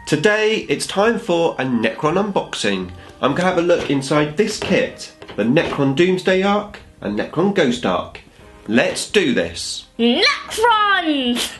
Today it's time for a Necron unboxing. I'm going to have a look inside this kit, the Necron Doomsday Ark and Necron Ghost Ark. Let's do this! Necrons!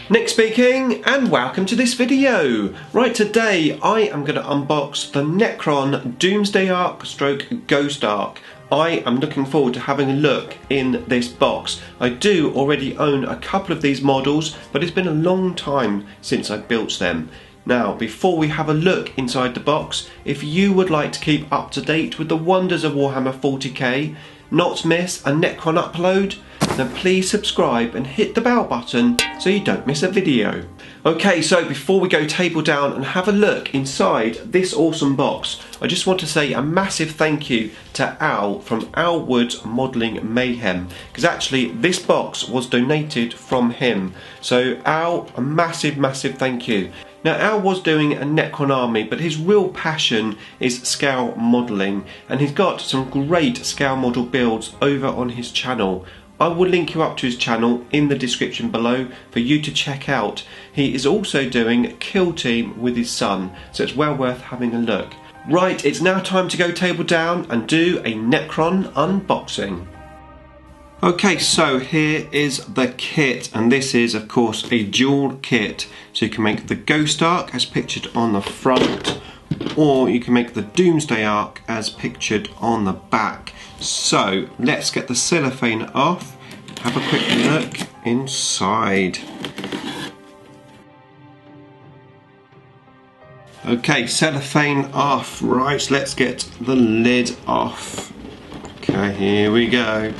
Nick speaking, and welcome to this video. Right, today I am going to unbox the Necron Doomsday Ark / Ghost Ark. I am looking forward to having a look in this box. I do already own a couple of these models, but it's been a long time since I built them. Now, before we have a look inside the box, if you would like to keep up to date with the Wonders of Warhammer 40k, not miss a Necron upload, then please subscribe and hit the bell button so you don't miss a video. Okay, so before we go table down and have a look inside this awesome box, I just want to say a massive thank you to Al from Al Wood's Modelling Mayhem, because actually this box was donated from him. So Al, a massive thank you. Now, Al was doing a Necron army, but his real passion is scale modelling, and he's got some great scale model builds over on his channel. I will link you up to his channel in the description below for you to check out. He is also doing Kill Team with his son, so it's well worth having a look. Right, it's now time to go table down and do a Necron unboxing. Okay, so here is the kit, and this is of course a dual kit. So you can make the Ghost Ark as pictured on the front, or you can make the Doomsday Ark as pictured on the back. So let's get the cellophane off, have a quick look inside. Okay, cellophane off. Right, let's get the lid off. Okay, here we go.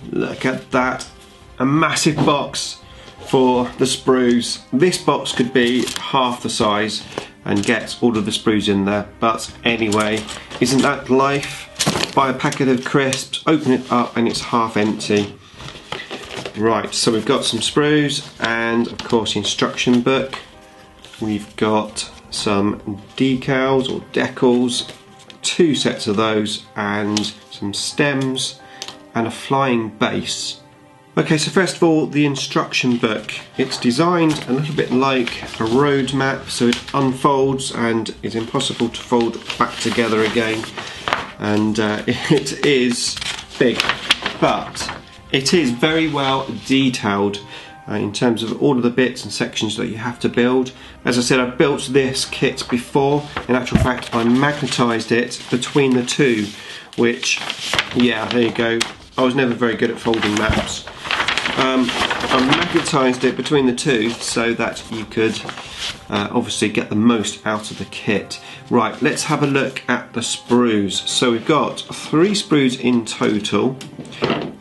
Look at that, a massive box for the sprues. This box could be half the size and get all of the sprues in there, but anyway, isn't that life? Buy a packet of crisps, open it up and it's half empty. Right, so we've got some sprues and of course the instruction book. We've got some decals or decals, 2 sets of those, and some stems and a flying base. Okay, so first of all, the instruction book. It's designed a little bit like a road map, so it unfolds and is impossible to fold back together again. And it is big, but it is very well detailed in terms of all of the bits and sections that you have to build. As I said, I've built this kit before. In actual fact, I magnetised it between the two, which, yeah, there you go. I was never very good at folding maps. I magnetised it between the two so that you could obviously get the most out of the kit. Right, let's have a look at the sprues. So we've got 3 sprues in total.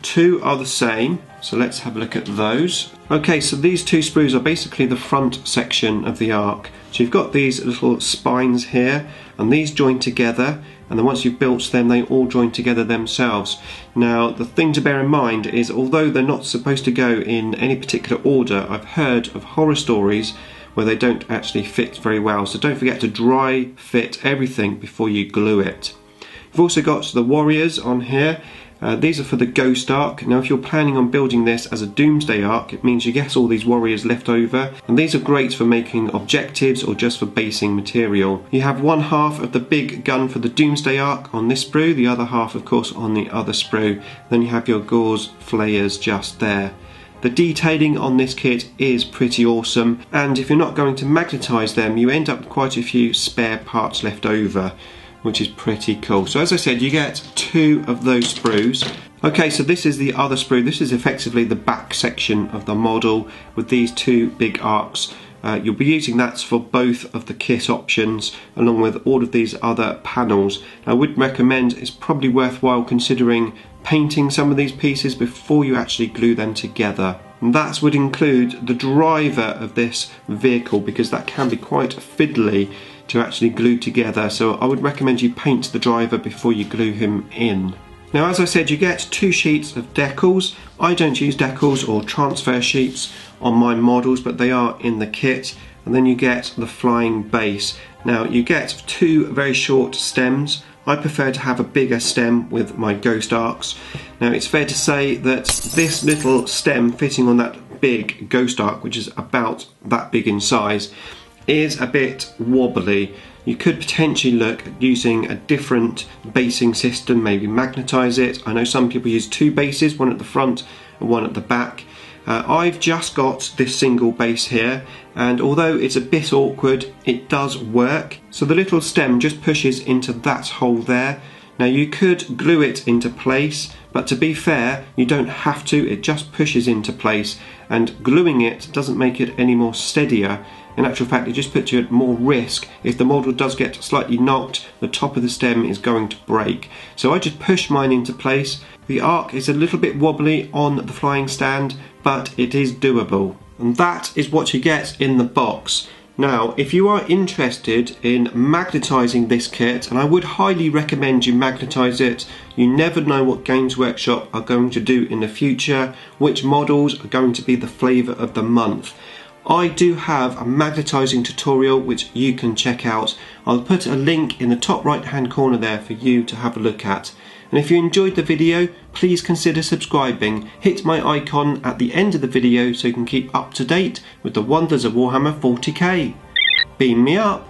2 are the same, so let's have a look at those. Okay, so these 2 sprues are basically the front section of the Ark. So you've got these little spines here, and these join together, and then once you've built them, they all join together themselves. Now, the thing to bear in mind is, although they're not supposed to go in any particular order, I've heard of horror stories where they don't actually fit very well, so don't forget to dry fit everything before you glue it. You've also got the warriors on here. These are for the Ghost Ark. Now, if you're planning on building this as a Doomsday Ark, it means you get all these warriors left over, and these are great for making objectives or just for basing material. You have one half of the big gun for the Doomsday Ark on this sprue, the other half of course on the other sprue. Then you have your gauze flayers just there. The detailing on this kit is pretty awesome, and if you're not going to magnetise them, you end up with quite a few spare parts left over, which is pretty cool. So as I said, you get 2 of those sprues. Okay, so this is the other sprue. This is effectively the back section of the model with these 2 big arcs. You'll be using that for both of the kit options, along with all of these other panels. I would recommend, it's probably worthwhile considering painting some of these pieces before you actually glue them together. And that would include the driver of this vehicle, because that can be quite fiddly to actually glue together, so I would recommend you paint the driver before you glue him in. Now, as I said, you get 2 sheets of decals. I don't use decals or transfer sheets on my models, but they are in the kit. And then you get the flying base. Now, you get 2 very short stems I prefer to have a bigger stem with my Ghost Arks. Now it's fair to say that this little stem fitting on that big Ghost Ark, which is about that big in size, is a bit wobbly. You could potentially look at using a different basing system, maybe magnetize it. I know some people use two bases, one at the front and one at the back. I've just got this single base here, and although it's a bit awkward, it does work. So the little stem just pushes into that hole there. Now you could glue it into place, but to be fair, you don't have to, it just pushes into place, and gluing it doesn't make it any more steadier. In actual fact, it just puts you at more risk. If the model does get slightly knocked, the top of the stem is going to break. So I just push mine into place. The Ark is a little bit wobbly on the flying stand, but it is doable. And that is what you get in the box. Now, if you are interested in magnetizing this kit, and I would highly recommend you magnetize it, you never know what Games Workshop are going to do in the future, which models are going to be the flavour of the month. I do have a magnetizing tutorial which you can check out. I'll put a link in the top right hand corner there for you to have a look at. And if you enjoyed the video, please consider subscribing. Hit my icon at the end of the video so you can keep up to date with the Wonders of Warhammer 40k. Beam me up!